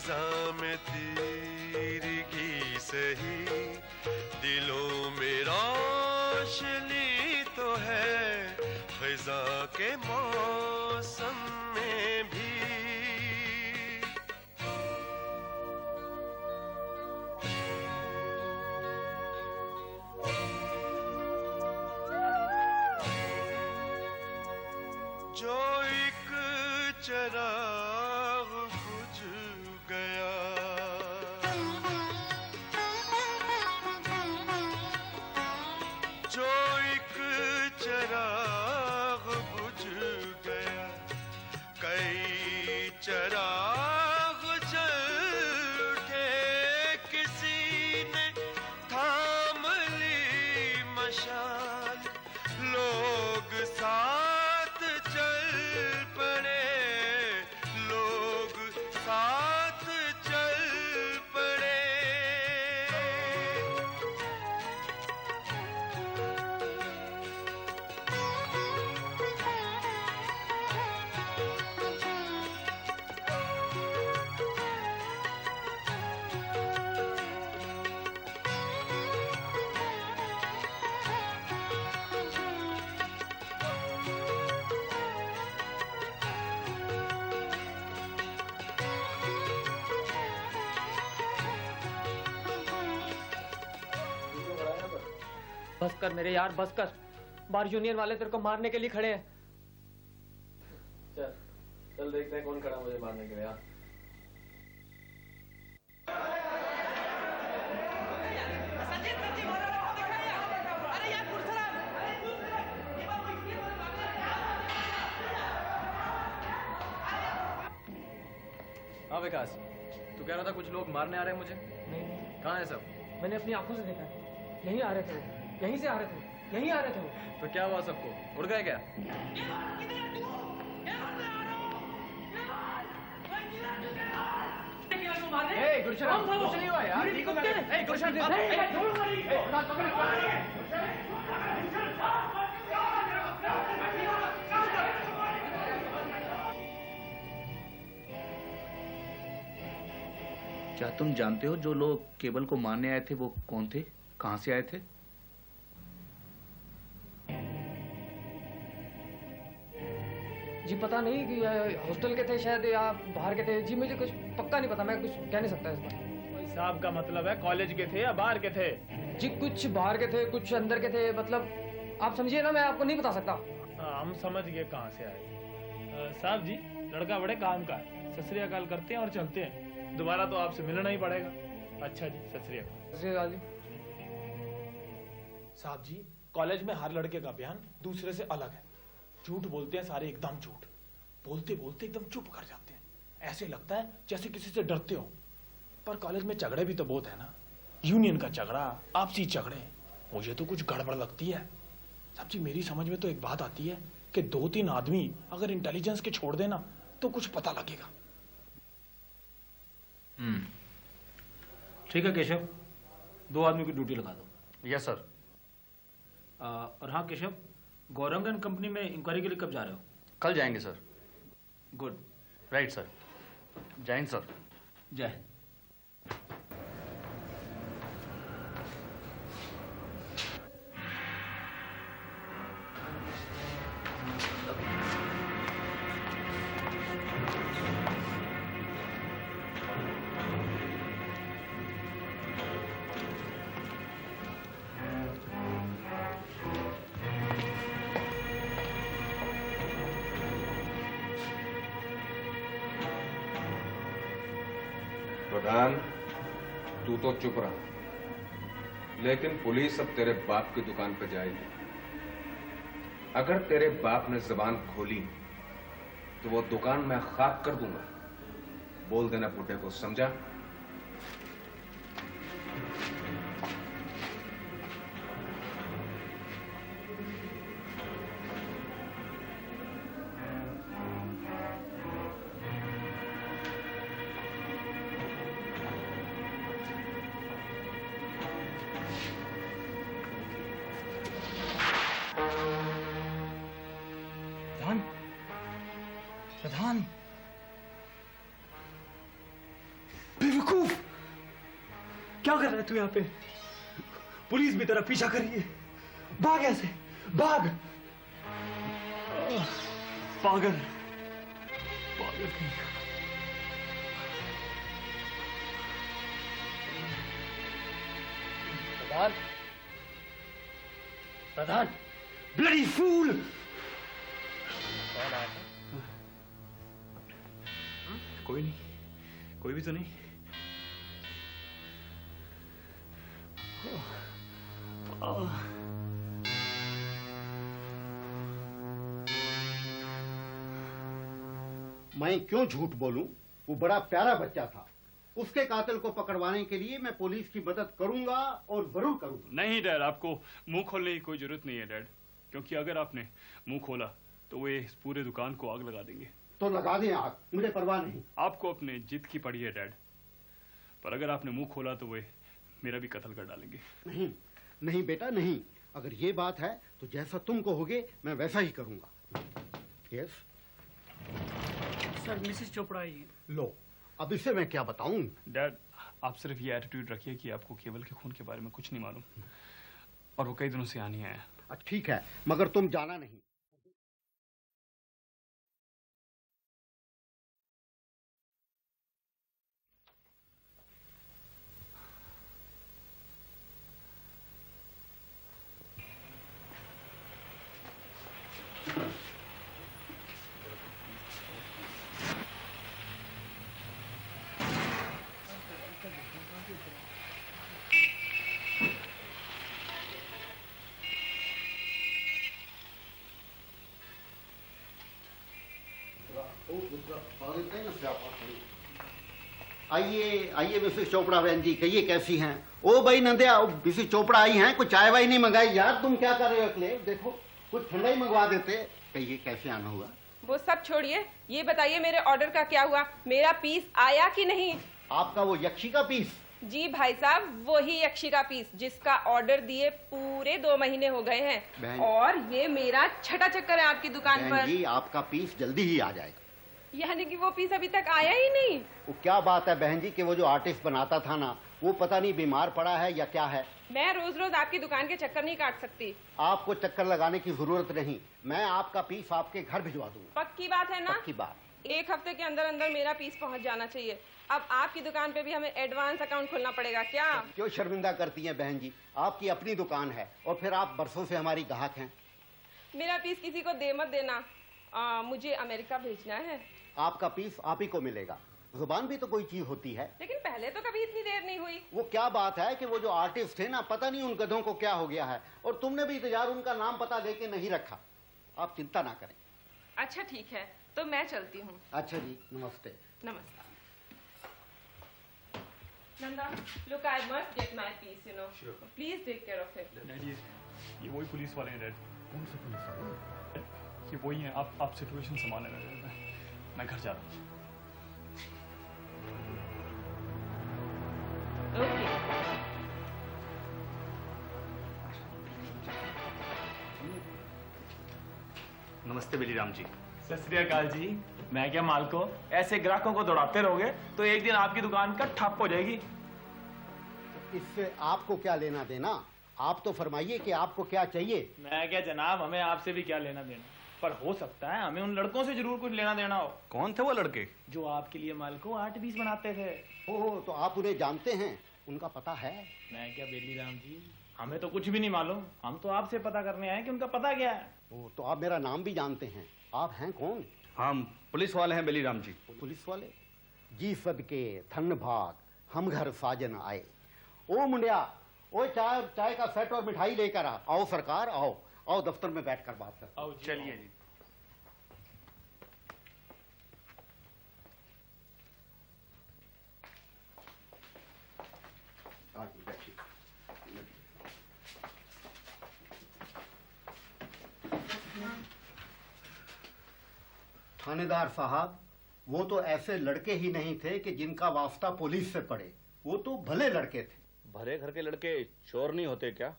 फिजा में तीर की सही, दिलों में रोशनी तो है फिजा के मौसम में भी। जो एक चिराग बुझ गया, जो एक चिराग बुझ गया, कई चिराग जल उठे, किसी ने थाम ली मशाल, लोग साथ चल पड़े, लोग साथ चल पड़े। बस कर मेरे यार, बस कर। बार यूनियन वाले तेरे को मारने के लिए खड़े हैं। चल चल देखते हैं कौन खड़ा मुझे मारने के लिए। यार हाँ विकास, तू कह रहा था कुछ लोग मारने आ रहे हैं मुझे। नहीं, कहाँ है सब? मैंने अपनी आंखों से देखा है। यहीं आ रहे थे वो, यहीं से आ रहे थे, यहीं आ रहे थे वो। तो क्या हुआ सबको? उड़ गए क्या? गुलशन कुछ नहीं हुआ यार। गुलशन क्या तुम जानते हो जो लोग केवल को मारने आए थे वो कौन थे, कहां से आए थे? जी पता नहीं कि हॉस्टल के थे शायद या बाहर के थे। जी मुझे कुछ पक्का नहीं पता, मैं कुछ कह नहीं सकता इस पर। भाई साहब का मतलब है कॉलेज के थे या बाहर के थे? जी कुछ बाहर के थे, कुछ अंदर के थे, मतलब आप समझिए ना, मैं आपको नहीं बता सकता। हम समझ गए कहाँ से आए। साहब जी, लड़का बड़े काम का है, सत श्री अकाल करते हैं और चलते हैं। दोबारा तो आपसे मिलना ही पड़ेगा। अच्छा जी, सत श्री अकाल। जी साहब जी, कॉलेज में हर लड़के का बयान दूसरे से अलग है। झूठ बोलते हैं सारे, एकदम झूठ बोलते बोलते एकदम चुप कर जाते हैं। ऐसे लगता है जैसे किसी से डरते हो। पर कॉलेज में झगड़े भी तो बहुत है ना, यूनियन का झगड़ा, आपसी झगड़े। मुझे तो कुछ गड़बड़ लगती है। साहब जी, मेरी समझ में तो एक बात आती है कि 2-3 आदमी अगर इंटेलिजेंस के छोड़ देना तो कुछ पता लगेगा। ठीक है केशव, 2 आदमी की ड्यूटी लगा दो। Yes sir. और हाँ केशव, गौरंगन कंपनी में इंक्वायरी के लिए कब जा रहे हो? कल जाएंगे सर। गुड। Right sir. जय हिंद सर। जय हिंद। प्रधान, तू तो चुप रहा, लेकिन पुलिस अब तेरे बाप की दुकान पर जाएगी। अगर तेरे बाप ने जबान खोली तो वो दुकान मैं खाक कर दूंगा। बोल देना बुड्ढे को, समझा? प्रधान, रहा है तू यहाँ पे? पुलिस भी तेरा पीछा कर रही है। भाग ऐसे, भाग। पागल, पागल कहीं का। प्रधान, प्रधान, ब्लडी फूल। कौन आया था? कोई नहीं, कोई भी तो नहीं। मैं क्यों झूठ बोलूं? वो बड़ा प्यारा बच्चा था। उसके कातिल को पकड़वाने के लिए मैं पुलिस की मदद करूंगा और जरूर करूंगा। नहीं डैड, आपको मुंह खोलने की कोई जरूरत नहीं है डैड, क्योंकि अगर आपने मुंह खोला तो वे इस पूरे दुकान को आग लगा देंगे। तो लगा दें आग, मुझे परवाह नहीं। आपको अपने जिद की पड़ी है डैड, पर अगर आपने मुंह खोला तो वे मेरा भी कत्ल कर डालेंगे। नहीं नहीं बेटा नहीं, अगर ये बात है तो जैसा तुम कहोगे मैं वैसा ही करूंगा। यस सर, मिसेस चोपड़ा आई है। लो, अब इसे मैं क्या बताऊं? डैड, आप सिर्फ ये एटीट्यूड रखिए कि आपको केवल के खून के बारे में कुछ नहीं मालूम, और वो कई दिनों से यहाँ नहीं आया। ठीक है, मगर तुम जाना नहीं। आइए आइए मिसेस चोपड़ा बहन जी, कहिए कैसी हैं? ओ भाई नंदिया, मिसेस चोपड़ा आई हैं, कुछ चाय वाय नहीं मंगाई? यार तुम क्या कर रहे हो अकेले? देखो कुछ ठंडा ही मंगवा देते। कहिए कैसे आना हुआ? वो सब छोड़िए, ये बताइए मेरे ऑर्डर का क्या हुआ? मेरा पीस आया कि नहीं? आपका वो यक्षी का पीस? जी भाई साहब, वही यक्षी का पीस जिसका ऑर्डर दिए पूरे 2 महीने हो गए हैं, और ये मेरा छठा चक्कर है आपकी दुकान पर। जी आपका पीस जल्दी ही आ जाएगा। यानी कि वो पीस अभी तक आया ही नहीं? वो क्या बात है बहन जी कि वो जो आर्टिस्ट बनाता था ना, वो पता नहीं बीमार पड़ा है या क्या है। मैं रोज रोज आपकी दुकान के चक्कर नहीं काट सकती। आपको चक्कर लगाने की जरूरत नहीं, मैं आपका पीस आपके घर भिजवा दूंगा। पक्की बात है ना? पक्की बात। 1 हफ्ते के अंदर अंदर मेरा पीस पहुंच जाना चाहिए। अब आपकी दुकान पे भी हमें एडवांस अकाउंट खोलना पड़ेगा क्या? क्यों शर्मिंदा करती हैं बहन जी? आपकी अपनी दुकान है और फिर आप बरसों से हमारी ग्राहक हैं। मेरा पीस किसी को दे मत देना, मुझे अमेरिका भेजना है। आपका पीस आप ही को मिलेगा। जुबान भी तो कोई चीज होती है। लेकिन पहले तो कभी इतनी देर नहीं हुई। वो क्या बात है कि वो जो आर्टिस्ट थे ना, पता नहीं उन गधों को क्या हो गया है, और तुमने भी इंतजार उनका नाम पता लेके नहीं रखा। आप चिंता ना करें। अच्छा ठीक है, तो मैं चलती हूँ। अच्छा जी, नमस्ते। नमस्कार। Nanda, look, I must get my piece, you know. Sure. Please take care of it. Daddy, ये वही पुलिस वाले हैं डैड। कौन से पुलिस वाले? ये वही हैं, आप सिचुएशन संभालने लगे। मैं घर जा रहा हूँ। Okay. नमस्ते बलीराम जी। सत श्री अकाल जी। मैं क्या मालको, ऐसे ग्राहकों को दौड़ाते रहोगे तो एक दिन आपकी दुकान का ठप हो जाएगी। इससे आपको क्या लेना देना? आप तो फरमाइए कि आपको क्या चाहिए। मैं क्या जनाब, हमें आपसे भी क्या लेना देना, पर हो सकता है हमें उन लड़कों से जरूर कुछ लेना देना हो। कौन थे वो लड़के? जो आपके लिए मालको आर्ट पीस बनाते थे। ओह, तो आप उन्हें जानते हैं? उनका पता है? मैं क्या बेलीराम जी, हमें तो कुछ भी नहीं मालूम। हम तो आपसे पता करने आए कि उनका पता क्या है। ओह, तो आप मेरा नाम भी जानते हैं। आप हैं कौन? हम पुलिस वाले हैं बलीराम जी। पुलिस वाले? जी सदके धन भाग हम घर साजन आए। ओ मुंडिया, ओ चाय का सेट और मिठाई लेकर आओ सरकार, आओ आओ दफ्तर में बैठकर बात कर। आओ चलिए जी। थानेदार साहब, वो तो ऐसे लड़के ही नहीं थे कि जिनका वास्ता पुलिस से पड़े। वो तो भले लड़के थे। भले घर के लड़के चोर नहीं होते क्या?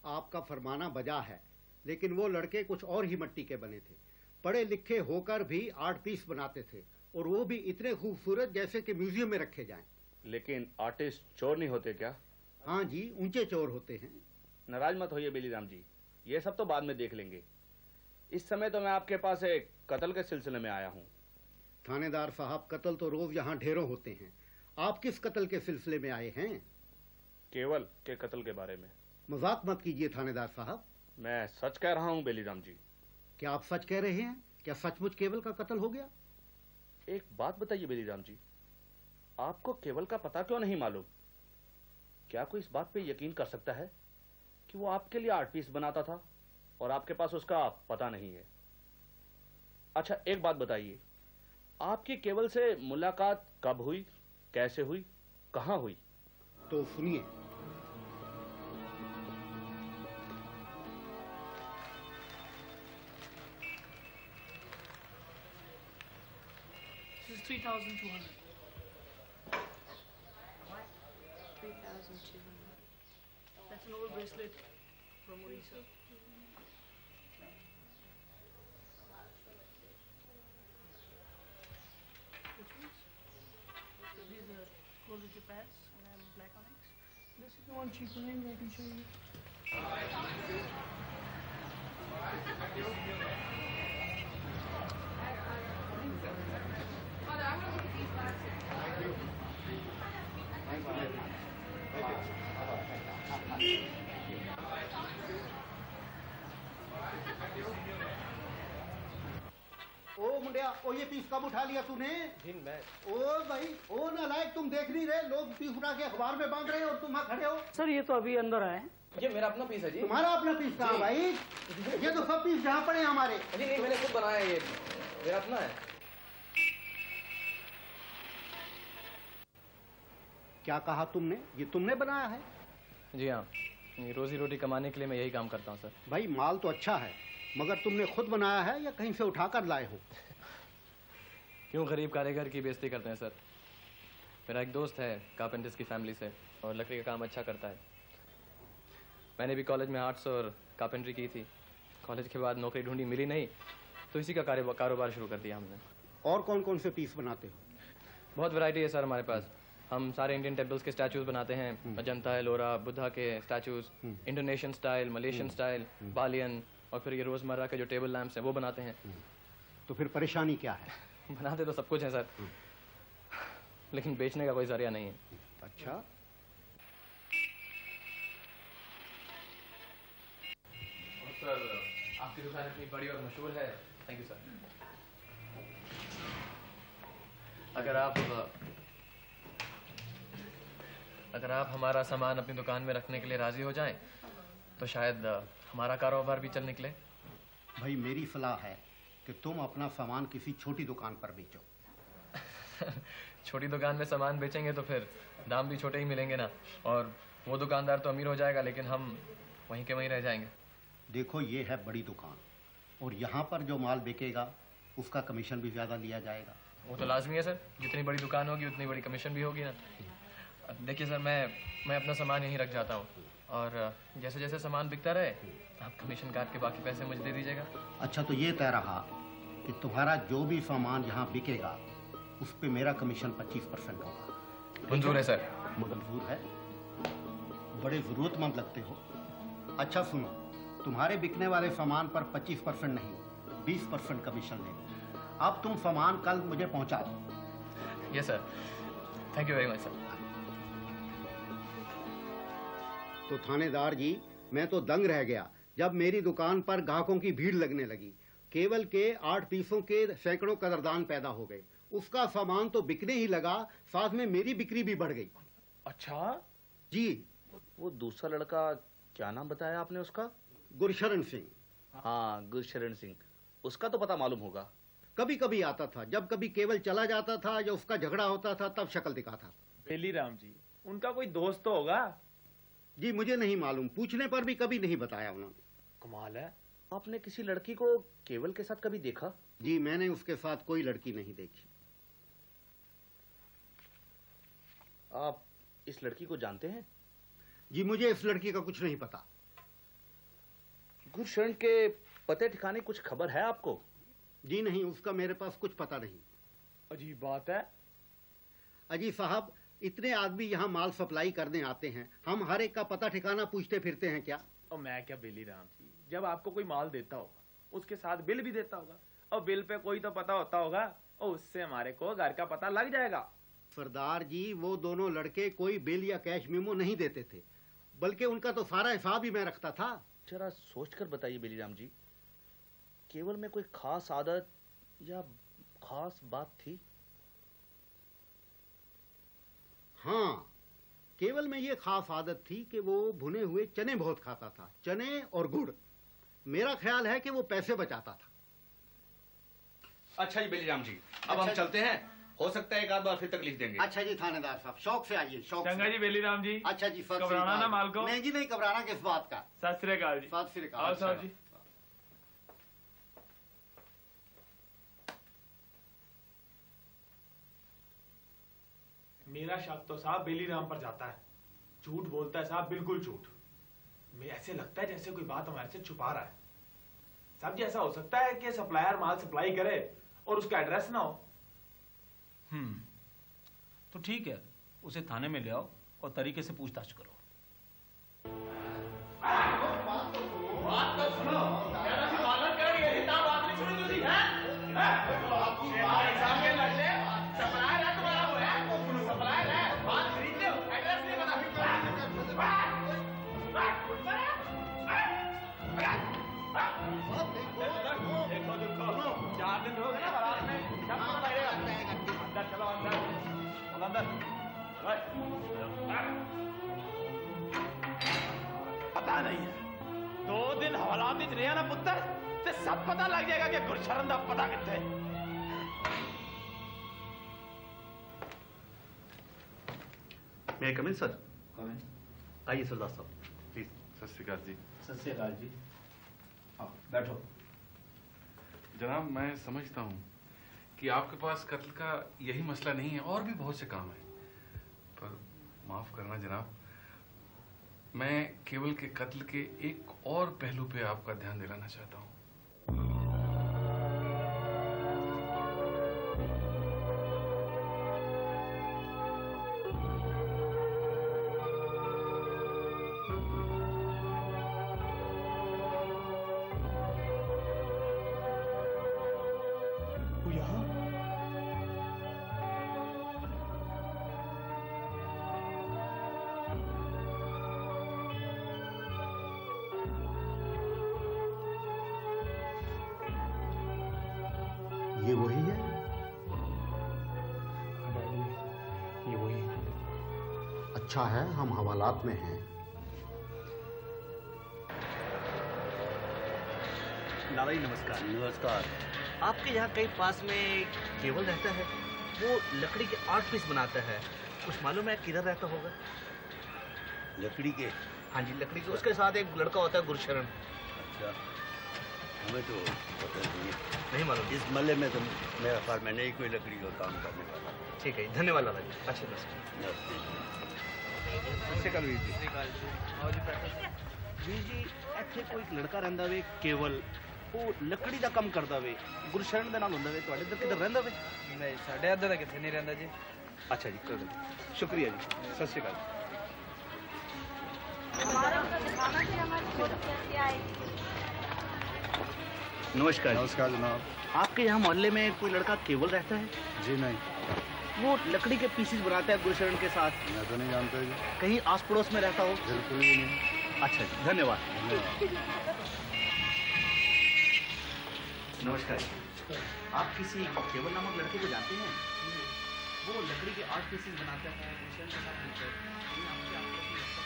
आपका फरमाना बजा है, लेकिन वो लड़के कुछ और ही मिट्टी के बने थे। पढ़े लिखे होकर भी आर्ट पीस बनाते थे, और वो भी इतने खूबसूरत जैसे कि म्यूजियम में रखे जाएं। लेकिन आर्टिस्ट चोर नहीं होते क्या? हाँ जी, ऊंचे चोर होते हैं। नाराज मत होइए बेलीराम जी, ये सब तो बाद में देख लेंगे। इस समय तो मैं आपके पास एक कत्ल के सिलसिले में आया हूँ। थानेदार साहब, कत्ल तो रोज यहाँ ढेरों होते हैं। आप किस कत्ल के सिलसिले में आए हैं? केवल के कत्ल के बारे में। मजाक मत कीजिए थानेदार साहब। मैं सच कह रहा हूँ बेलीराम जी। क्या आप सच कह रहे हैं? क्या सचमुच केवल का कत्ल हो गया? एक बात बताइए बेलीराम जी, आपको केवल का पता क्यों नहीं मालूम? क्या कोई इस बात पे यकीन कर सकता है कि वो आपके लिए आर्ट पीस बनाता था और आपके पास उसका पता नहीं है? अच्छा एक बात बताइए, आपकी केवल से मुलाकात कब हुई, कैसे हुई, कहां हुई? तो सुनिए। This is 3,200. 3,200. That's an old bracelet from Orissa. Which ones? These are gold with pads and I have black onyx. This if you want cheaper range, I can show you. ओ मुंडिया, ओ ये पीस कब उठा लिया तूने? ओ भाई, ओ नालायक, तुम देख नहीं रहे? लोग पीस उठा के अखबार में बांध रहे हैं और तुम वहाँ खड़े हो। सर ये तो अभी अंदर आए हैं। ये मेरा अपना पीस है जी। तुम्हारा अपना पीस कहाँ भाई? ये तो सब पीस जहाँ पड़े हैं हमारे। जी नहीं, मैंने खुद बनाया है, ये मेरा अपना है। क्या कहा तुमने? ये तुमने बनाया है? जी हाँ, ये रोजी रोटी कमाने के लिए मैं यही काम करता हूँ सर। भाई माल तो अच्छा है, मगर तुमने खुद बनाया है या कहीं से उठा कर लाए हो? क्यों गरीब कारीगर की बेइज्जती करते हैं सर? मेरा एक दोस्त है कारपेंटर्स की फैमिली से और लकड़ी का काम अच्छा करता है। मैंने भी कॉलेज में आर्ट्स और कारपेंट्री की थी। कॉलेज के बाद नौकरी ढूंढी, मिली नहीं, तो इसी का कारोबार शुरू कर दिया हमने। और कौन कौन से पीस बनाते हो? बहुत वैरायटी है सर हमारे पास। हम सारे इंडियन टेम्पल्स के स्टैचूज बनाते हैं, अजंता, एलोरा, बुद्धा के statues, Indonesian style, Malaysian style, Balyan, और फिर ये रोजमर्रा के जो टेबल लैंप्स हैं वो बनाते हैं। तो फिर परेशानी क्या है? बनाते तो सब कुछ है सर, लेकिन बेचने का कोई जरिया नहीं है। अच्छा, और सर आपकी दुकान इतनी बड़ी और मशहूर है, थैंक यू सर। अगर आप हमारा सामान अपनी दुकान में रखने के लिए राजी हो जाएं, तो शायद हमारा कारोबार भी चल निकले। भाई मेरी सलाह है कि तुम अपना सामान किसी छोटी दुकान पर बेचो। छोटी दुकान में सामान बेचेंगे तो फिर दाम भी छोटे ही मिलेंगे ना, और वो दुकानदार तो अमीर हो जाएगा लेकिन हम वहीं के वहीं रह जाएंगे। देखो ये है बड़ी दुकान, और यहाँ पर जो माल बिकेगा उसका कमीशन भी ज़्यादा लिया जाएगा। वो तो लाजमी है सर, जितनी बड़ी दुकान होगी उतनी बड़ी कमीशन भी होगी ना। देखिए सर, मैं अपना सामान यहीं रख जाता हूँ, और जैसे जैसे सामान बिकता रहे आप कमीशन काट के बाकी पैसे मुझे दे दीजिएगा। अच्छा, तो ये तय रहा कि तुम्हारा जो भी सामान यहाँ बिकेगा उस पे मेरा कमीशन 25% होगा। मंजूर है सर। मंजूर है? बड़े ज़रूरतमंद लगते हो। अच्छा सुनो, तुम्हारे बिकने वाले सामान पर 25% नहीं 20% कमीशन लेंगे। अब तुम सामान कल मुझे पहुँचा दो। Yes sir, thank you very much sir. तो थानेदार जी, मैं तो दंग रह गया जब मेरी दुकान पर ग्राहकों की भीड़ लगने लगी। केवल के 8 पीसों के सैकड़ों कदरदान पैदा हो गए। उसका सामान तो बिकने ही लगा, साथ में मेरी बिक्री भी बढ़ गई। अच्छा जी। वो दूसरा लड़का क्या नाम बताया आपने उसका? गुरशरण सिंह। हाँ, गुरशरण सिंह। उसका तो पता मालूम होगा। कभी कभी आता था, जब कभी केवल चला जाता था या उसका झगड़ा होता था तब शक्ल दिखाता। बेलीराम जी, उनका कोई दोस्त तो होगा? जी मुझे नहीं मालूम, पूछने पर भी कभी नहीं बताया उन्होंने। कमाल है। आपने किसी लड़की को केवल के साथ कभी देखा? जी मैंने उसके साथ कोई लड़की नहीं देखी। आप इस लड़की को जानते हैं? जी मुझे इस लड़की का कुछ नहीं पता। गुरशरण के पते ठिकाने कुछ खबर है आपको? जी नहीं, उसका मेरे पास कुछ पता नहीं। अजीब बात है। अजी साहब, इतने आदमी यहाँ माल सप्लाई करने आते हैं, हम हर एक का पता ठिकाना पूछते फिरते हैं क्या? और मैं क्या बेलीराम जी, जब आपको कोई माल देता होगा उसके साथ बिल भी देता होगा, और बिल पे कोई तो पता होता होगा, और उससे हमारे को घर का पता लग जाएगा। सरदार जी, वो दोनों लड़के कोई बिल या कैश मेमो नहीं देते थे, बल्कि उनका तो सारा हिसाब ही मैं रखता था। जरा सोचकर बताइए बेलीराम जी, केवल में कोई खास आदत या खास बात थी? हाँ, केवल में ये खास आदत थी कि वो भुने हुए चने बहुत खाता था, चने और गुड़। मेरा ख्याल है कि वो पैसे बचाता था। अच्छा जी बेलीराम जी, अब हम चलते हैं, हो सकता है एक आध बार फिर तकलीफ देंगे। अच्छा जी थानेदार साहब, शौक से आइए, शौक से। चंगा जी बेलीराम जी। अच्छा जी, सत घबराना ना माल को। नहीं जी नहीं, घबराना किस बात का। सत श्री अकाल जी। सत श्री अकाल। आओ साहब जी। मेरा शक तो साहब बेलीराम पर जाता है, झूठ बोलता है साहब, बिल्कुल झूठ। मैं ऐसे लगता है जैसे कोई बात हमारे से छुपा रहा है। साहब जी ऐसा हो सकता है कि सप्लायर माल सप्लाई करे और उसका एड्रेस ना हो। तो ठीक है, उसे थाने में ले आओ और तरीके से पूछताछ करो। बात तो सुनो, ज़्यादा सी बात मत करो, ये हिसाब बात नहीं सुनी तुझी, हैं? एग्जाम के लड़ने, सप्लायर है तुम्हारा वो है, सप्लायर है, बात खरीद लो, एड्रेस नहीं पता। देखो देखो, 4 दिन हो गए ना बारात में, सब पता लगेगा। अंदर चलो, अंदर पता नहीं है, 2 दिन हवालात विच रहा ना पुत्र, ते सब पता लग जाएगा कि गुरशरण दा पता किथे। मैं कमिंग सर? आइए सरदार साहब, प्लीज। सत श्री अकाल जी। सत श्री अकाल जी। आओ बैठो। जनाब, मैं समझता हूँ कि आपके पास कत्ल का यही मसला नहीं है, और भी बहुत से काम है, पर माफ करना जनाब, मैं केवल के कत्ल के एक और पहलू पे आपका ध्यान दिलाना चाहता हूँ। ये वही है? ये वही है। अच्छा है हम हवालात में हैं। लाला जी नमस्कार। नमस्कार। आपके यहाँ कहीं पास में केवल रहता है, वो लकड़ी के आर्ट पीस बनाता है, कुछ मालूम है किधर रहता होगा? लकड़ी के? हाँ जी लकड़ी के, उसके साथ एक लड़का होता है गुरशरण। अच्छा, हमें तो पता नहीं मालूम। इस मल्ले में तो मेरा ख्याल में नहीं कोई लकड़ी का काम करने वाला। ठीक है, धन्यवाद लाला जी। अच्छे वीर जी, ਇੱਥੇ ਕੋਈ ਲੜਕਾ ਰਹਿੰਦਾ ਵੇ ਕੇਵਲ, ਉਹ ਲੱਕੜੀ ਦਾ ਕੰਮ ਕਰਦਾ ਵੇ, ਗੁਰਸ਼ਰਨ ਦੇ ਨਾਲ ਹੁੰਦਾ ਵੇ। ਤੁਹਾਡੇ ਇੱਧਰ ਕਿਧਰ ਰਹਿੰਦਾ ਵੇ? नहीं साढ़े इधर तक कितने नहीं रहता जी। अच्छा जी, कोई नहीं, शुक्रिया जी, सत श्री अकाल। नमस्कार। नमस्कार जनाब। आपके यहाँ मोहल्ले में कोई लड़का केवल रहता है? जी नहीं। वो लकड़ी के पीसेस बनाता है गुरशरण के साथ। मैं तो नहीं जानता जी। कहीं आस पड़ोस में रहता हो? बिल्कुल भी नहीं। अच्छा जी, धन्यवाद। नमस्कार। आप किसी केवल नामक लड़के को जानते हैं? वो लकड़ी के आर्ट पीसेस बनाता है, गुरशरण के साथ मिलकर। कहीं आपके आस-पास में रहता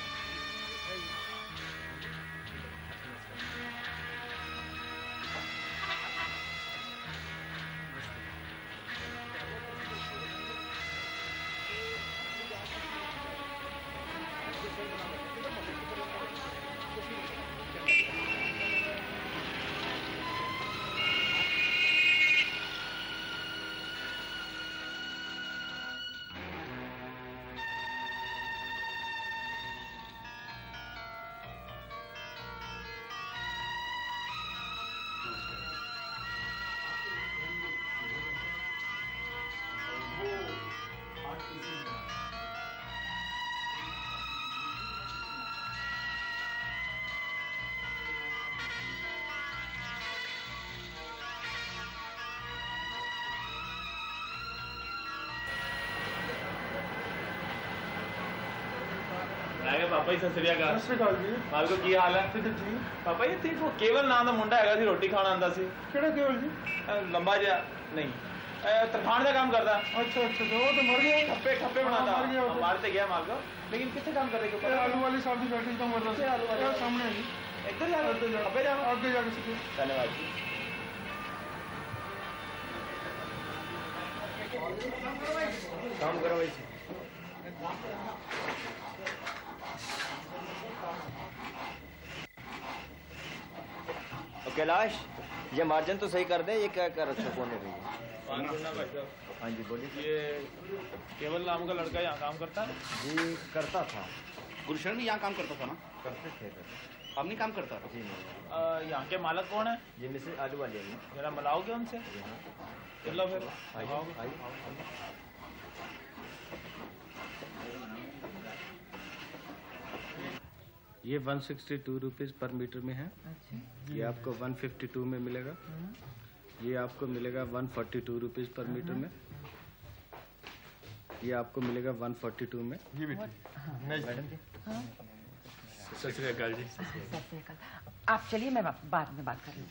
पापा जी सत श्री अकाल जी। मालको की हाल है पापा जी? ठीक वो केवल नाम ਦਾ ਮੁੰਡਾ ਹੈਗਾ ਸੀ ਰੋਟੀ ਖਾਣ ਆਂਦਾ ਸੀ। ਕਿਹੜਾ ਕੇਵਲ ਜੀ? ਲੰਬਾ ਜਿਹਾ ਨਹੀਂ ਤਰਖਾਣ ਦਾ ਕੰਮ ਕਰਦਾ। अच्छा अच्छा तो वो तो मर गया। ठप्पे ठप्पे बनाता मारते गया मालको। लेकिन कितने काम कर रहे हो? आलू वाली साहब की फैक्ट्री काम करता है। आलू वाली सामने है जी। इधर यार ठप्पे जाओ आगे जाके सीखो। धन्यवाद जी। काम करो भाई। कैलाश ये मार्जिन तो सही कर दे। ये क्या कर रखा कोने में? हाँ जी बोलिए। ये केवल नाम का लड़का यहाँ काम करता है? जी करता था। गुलशन भी यहाँ काम करता था ना? करते थे। अब नहीं काम करता? जी नहीं। यहाँ के मालक कौन है? ये मिसेज आलू वाले हैं। जरा मिलाओगे उनसे? चलो फिर ये 162 रुपीज़ पर मीटर में है। ये आपको 152 में मिलेगा। ये आपको मिलेगा 142 रुपीज़ पर मीटर में। ये आपको मिलेगा 142 में। जी बेटी मैडम जी सत श्री अकाल जी। आप चलिए मैं बाद में बात कर लूँ।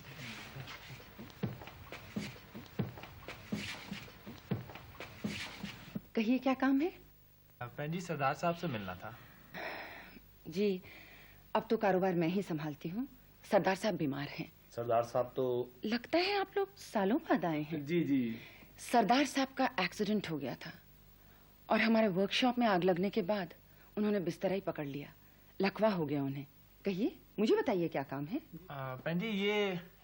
कहिए क्या काम है? बहन जी सरदार साहब से मिलना था। जी अब तो कारोबार मैं ही संभालती हूँ। सरदार साहब बीमार हैं। सरदार साहब तो लगता है आप लोग सालों बाद आए हैं। जी जी। सरदार साहब का एक्सीडेंट हो गया था और हमारे वर्कशॉप में आग लगने के बाद उन्होंने बिस्तर ही पकड़ लिया। लकवा हो गया उन्हें। कहिए मुझे बताइए क्या काम है? बहन जी ये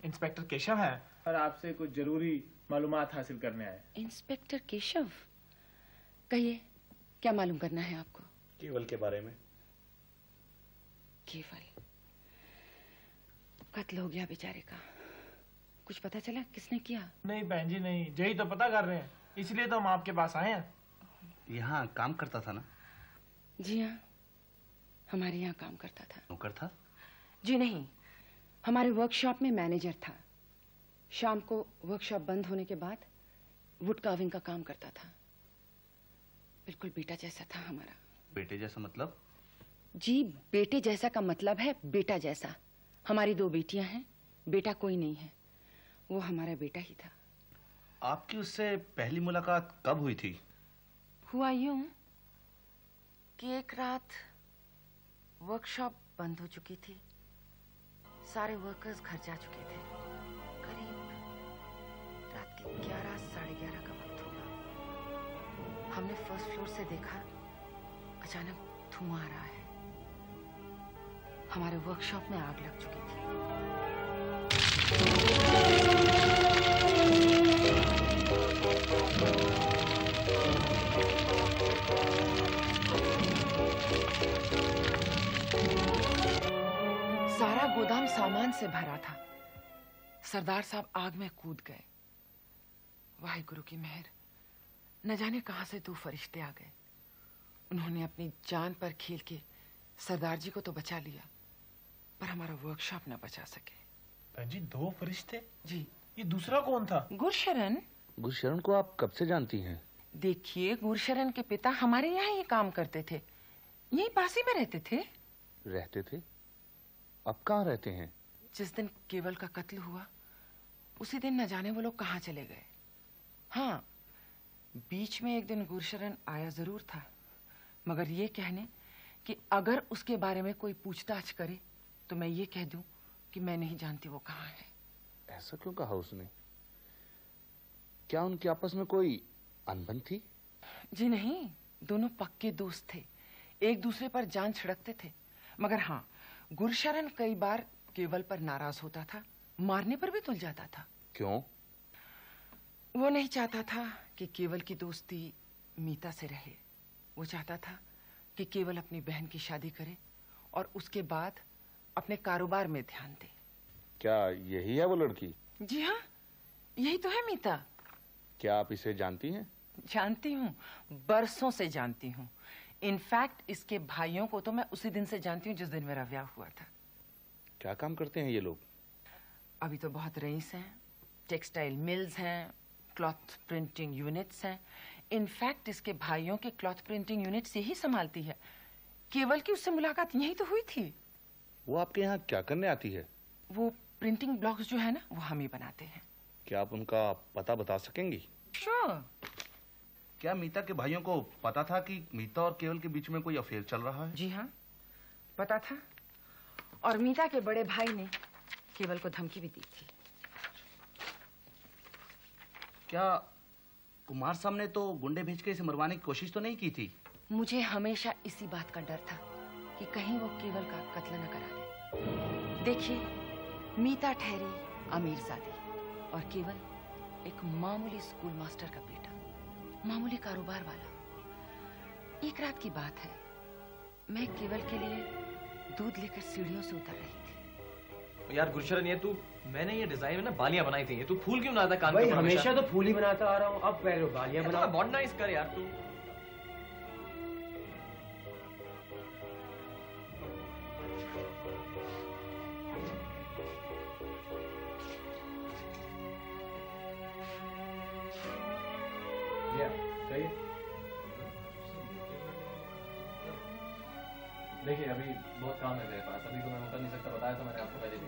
इंस्पेक्टर केशव है और आपसे कुछ जरूरी मालूमात हासिल करने आए। इंस्पेक्टर केशव? कहिए क्या मालूम करना है आपको? केवल के बारे में। केवल कत्ल हो गया बेचारे का। कुछ पता चला किसने किया? नहीं बहन जी नहीं, यही तो पता कर रहे हैं, इसलिए तो हम आपके पास आए हैं। यहाँ काम करता था ना? जी हाँ हमारे यहाँ काम करता था। नौकर था? जी नहीं, हमारे वर्कशॉप में मैनेजर था। शाम को वर्कशॉप बंद होने के बाद वुड कार्विंग का काम करता था। बिल्कुल बेटा जैसा था हमारा। बेटे जैसा मतलब? जी बेटे जैसा का मतलब है बेटा जैसा। हमारी 2 बेटियां हैं, बेटा कोई नहीं है। वो हमारा बेटा ही था। आपकी उससे पहली मुलाकात कब हुई थी? हुआ यूं कि एक रात वर्कशॉप बंद हो चुकी थी। सारे वर्कर्स घर जा चुके थे। करीब रात के 11 साढ़े 11 का वक्त होगा। हमने फर्स्ट फ्लोर से देखा अचानक धुआं आ रहा है। हमारे वर्कशॉप में आग लग चुकी थी। सारा गोदाम सामान से भरा था। सरदार साहब आग में कूद गए। वाहिगुरु की मेहर, न जाने कहां से 2 फरिश्ते आ गए। उन्होंने अपनी जान पर खेल के सरदार जी को तो बचा लिया, पर हमारा वर्कशॉप न बचा सके। बहन जी 2 फरिश्ते? जी। ये दूसरा कौन था? गुरशरण। गुरशरण को आप कब से जानती हैं? देखिए गुरशरण के पिता हमारे यहाँ ही काम करते थे, यही पास ही में रहते थे। रहते थे? अब कहाँ रहते हैं? जिस दिन केवल का कत्ल हुआ उसी दिन न जाने वो लोग कहाँ चले गए। हाँ बीच में एक दिन गुरशरण आया जरूर था, मगर ये कहने कि अगर उसके बारे में कोई पूछताछ करे तो मैं ये कह दूं कि मैं नहीं जानती वो कहाँ है। ऐसा क्यों कहा उसने? क्या उनकी आपस में कोई अनबन थी? जी नहीं, दोनों पक्के दोस्त थे, एक दूसरे पर जान छिड़कते थे। मगर हाँ गुरशरण कई बार केवल पर नाराज होता था, मारने पर भी तुल जाता था। क्यों? वो नहीं चाहता था कि केवल की दोस्ती मीता से रहे। वो चाहता था कि केवल अपनी बहन की शादी करे और उसके बाद अपने कारोबार में ध्यान दे। क्या यही है वो लड़की? जी हाँ यही तो है मीता। क्या आप इसे जानती हैं? जानती हूँ, बरसों से जानती हूँ। इनफैक्ट इसके भाइयों को तो मैं उसी दिन से जानती हूँ जिस दिन मेरा ब्याह हुआ था। क्या काम करते हैं ये लोग? अभी तो बहुत रईस हैं, टेक्सटाइल मिल्स हैं, क्लॉथ प्रिंटिंग यूनिट्स हैं। इनफैक्ट इसके भाइयों के क्लॉथ प्रिंटिंग यूनिट्स यही संभालती है। केवल की उससे मुलाकात यही तो हुई थी। वो आपके यहाँ क्या करने आती है? वो प्रिंटिंग ब्लॉक्स जो है ना, वो हम ही बनाते हैं। क्या आप उनका पता बता सकेंगी? श्योर। क्या मीता के भाइयों को पता था कि मीता और केवल के बीच में कोई अफेयर चल रहा है? जी हाँ, पता था। और मीता के बड़े भाई ने केवल को धमकी भी दी थी। क्या कुमार साहब ने तो गुंडे भेज के इसे मरवाने की कोशिश तो नहीं की थी? मुझे हमेशा इसी बात का डर था कि कहीं वो केवल का कत्ल न करा दे। देखिए, मीता ठहरी अमीरजादी और केवल एक मामूली स्कूल मास्टर का बेटा, मामूली कारोबार वाला। एक रात की बात है, मैं केवल के लिए दूध लेकर सीढ़ियों से उतर रही थी। यार गुरशरण, ये तू, मैंने ये डिजाइन में ना बालियां बनाई थी, ये तू फूल क्यों बनाता कान भाई पे? हमेशा तो फूल ही बनाता आ रहा हूँ, अब पहले बालियां बना। मॉडर्नाइज कर यार तू। देखिए अभी बहुत काम है मेरे पास, अभी तो मैं कर नहीं सकता, बताया तो मैंने आपको पहले भी।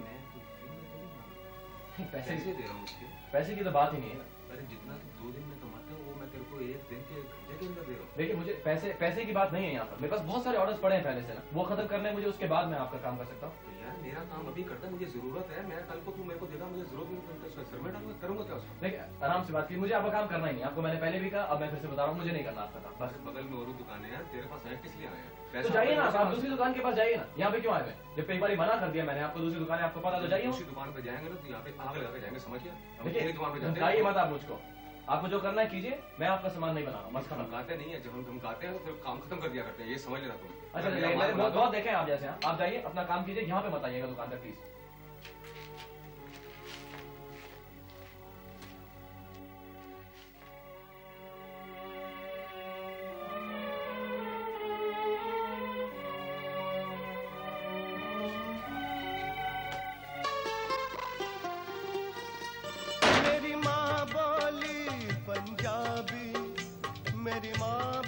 पैसे दे रहा हूँ उसके। पैसे की तो बात ही नहीं है। अरे जितना तू 2 दिन में कमाता है वो मैं तेरे को 1 दिन के घंटे के अंदर दे रहा हूँ। देखिए मुझे पैसे की बात नहीं है यहाँ पर, मेरे पास बहुत सारे ऑर्डर्स पड़े हैं पहले से ना, वो खत्म करने मुझे, उसके बाद मैं आपका काम कर सकता हूँ। तो यार मेरा काम अभी करता है, मुझे जरूरत है, मैं कल को तू मेरे को देगा, मुझे जरूरत नहीं, तो सर में डालूंगा, करूंगा क्या उसको? देखिए आराम से बात की, मुझे आपका काम करना ही नहीं, आपको मैंने पहले भी कहा, अब मैं फिर से बता रहा हूँ, मुझे नहीं करना आपका काम। बस बगल में और दुकानें हैं, तेरे पास है किस लिए आए हैं? तो जाइए ना आप दूसरी दुकान के पास जाइए ना, यहाँ पे क्यों आए हुए? जब एक बार मना कर दिया मैंने आपको, दूसरी दुकान है आपको पता, तो जाइए। दूसरी दुकान पे जाएंगे ना तो यहाँ पे आग लगा के जाएंगे, समझ गया? देखिए धमकाइए मत आप मुझको, आपको जो करना है कीजिए, मैं आपका सामान नहीं बना रहा हूँ, बस खत्म। धमकाते नहीं है, जब हम धमकाते हैं तो फिर काम खत्म कर दिया करते हैं, ये समझ लेना तुम। अच्छा मैंने बहुत देखे हैं आप जैसे, आप जाइए अपना काम कीजिए, यहाँ पे मत आइएगा दुकान पे प्लीज। मेरी माँ बोली पंजाबी, मेरी माँ